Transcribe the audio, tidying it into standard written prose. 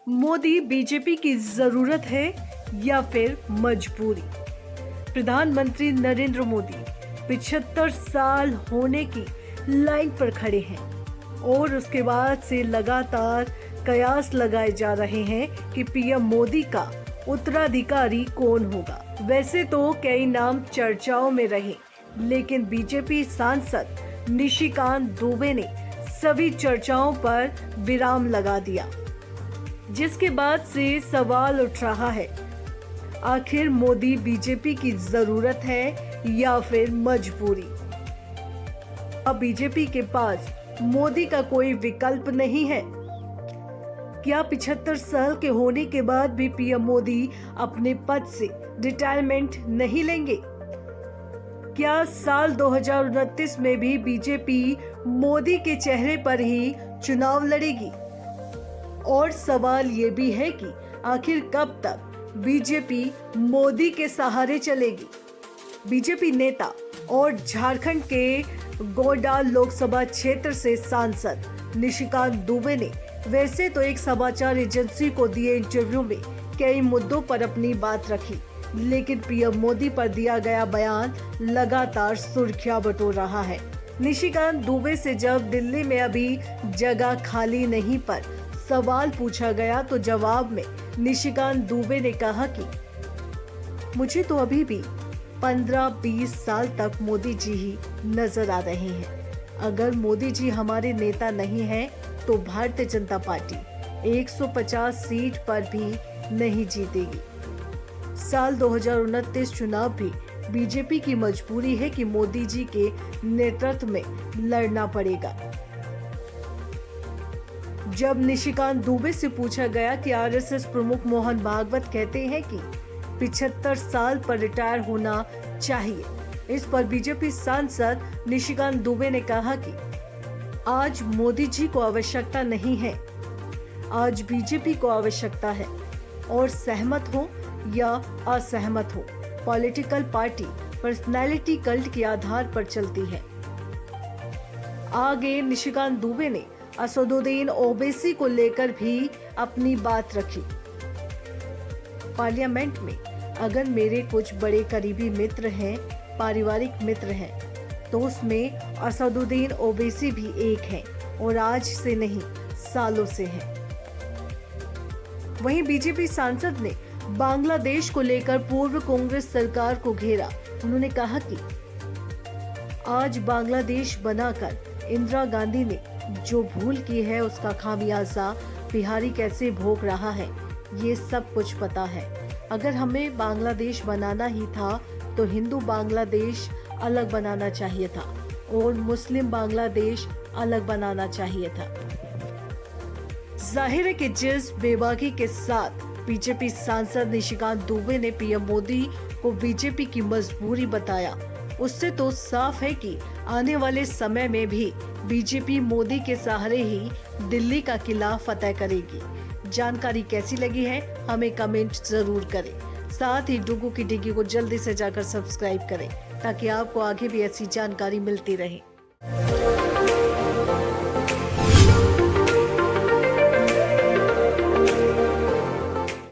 Modi BJP की जरूरत है या फिर मजबूरी? प्रधानमंत्री नरेंद्र मोदी 75 साल होने की लाइन पर खड़े हैं और उसके बाद से लगातार कयास लगाए जा रहे हैं कि पीएम मोदी का उत्तराधिकारी कौन होगा। वैसे तो कई नाम चर्चाओं में रहे, लेकिन बीजेपी सांसद निशिकांत दुबे ने सभी चर्चाओं पर विराम लगा दिया, जिसके बाद से सवाल उठ रहा है, आखिर मोदी बीजेपी की जरूरत है या फिर मजबूरी? अब बीजेपी के पास मोदी का कोई विकल्प नहीं है। क्या 75 साल के होने के बाद भी पीएम मोदी अपने पद से रिटायरमेंट नहीं लेंगे? क्या साल 2029 में भी बीजेपी मोदी के चेहरे पर ही चुनाव लड़ेगी? और सवाल ये भी है कि आखिर कब तक बीजेपी मोदी के सहारे चलेगी? बीजेपी नेता और झारखंड के गोड्डा लोकसभा क्षेत्र से सांसद निशिकांत दुबे ने वैसे तो एक समाचार एजेंसी को दिए इंटरव्यू में कई मुद्दों पर अपनी बात रखी, लेकिन पीएम मोदी पर दिया गया बयान लगातार सुर्खियां बटोर रहा है। निशिकांत दुबे से जब दिल्ली में अभी जगह खाली नहीं पर सवाल पूछा गया तो जवाब में निशिकांत दुबे ने कहा कि मुझे तो अभी भी 15-20 साल तक मोदी जी ही नजर आ रहे हैं। अगर मोदी जी हमारे नेता नहीं हैं तो भारतीय जनता पार्टी 150 सीट पर भी नहीं जीतेगी। साल 2029 चुनाव भी बीजेपी की मजबूरी है कि मोदी जी के नेतृत्व में लड़ना पड़ेगा। जब निशिकांत दुबे से पूछा गया कि आरएसएस प्रमुख मोहन भागवत कहते हैं कि 75 साल पर रिटायर होना चाहिए, इस पर बीजेपी सांसद निशिकांत दुबे ने कहा कि आज मोदी जी को आवश्यकता नहीं है, आज बीजेपी को आवश्यकता है। और सहमत हो या असहमत हो, पॉलिटिकल पार्टी पर्सनैलिटी कल्ट के आधार पर चलती है। आगे निशिकांत दुबे ने असदुद्दीन ओवैसी को लेकर भी अपनी बात रखी। पार्लियामेंट में अगर मेरे कुछ बड़े करीबी मित्र हैं, पारिवारिक मित्र हैं, तो उसमें असदुद्दीन ओवैसी भी एक है और आज से नहीं सालों से है। वहीं बीजेपी सांसद ने बांग्लादेश को लेकर पूर्व कांग्रेस सरकार को घेरा। उन्होंने कहा कि आज बांग्लादेश बनाकर इंदिरा गांधी ने जो भूल की है उसका खामियाजा बिहारी कैसे भोग रहा है, ये सब कुछ पता है। अगर हमें बांग्लादेश बनाना ही था तो हिंदू बांग्लादेश अलग बनाना चाहिए था और मुस्लिम बांग्लादेश अलग बनाना चाहिए था। जाहिर है कि जिस बेबाकी के साथ बीजेपी सांसद निशिकांत दुबे ने पीएम मोदी को बीजेपी की मजबूरी बताया, उससे तो साफ है कि आने वाले समय में भी बीजेपी मोदी के सहारे ही दिल्ली का किला फतेह करेगी। जानकारी कैसी लगी है हमें कमेंट जरूर करें। साथ ही डुगू की डिगी को जल्दी से जाकर सब्सक्राइब करें ताकि आपको आगे भी ऐसी जानकारी मिलती रहे।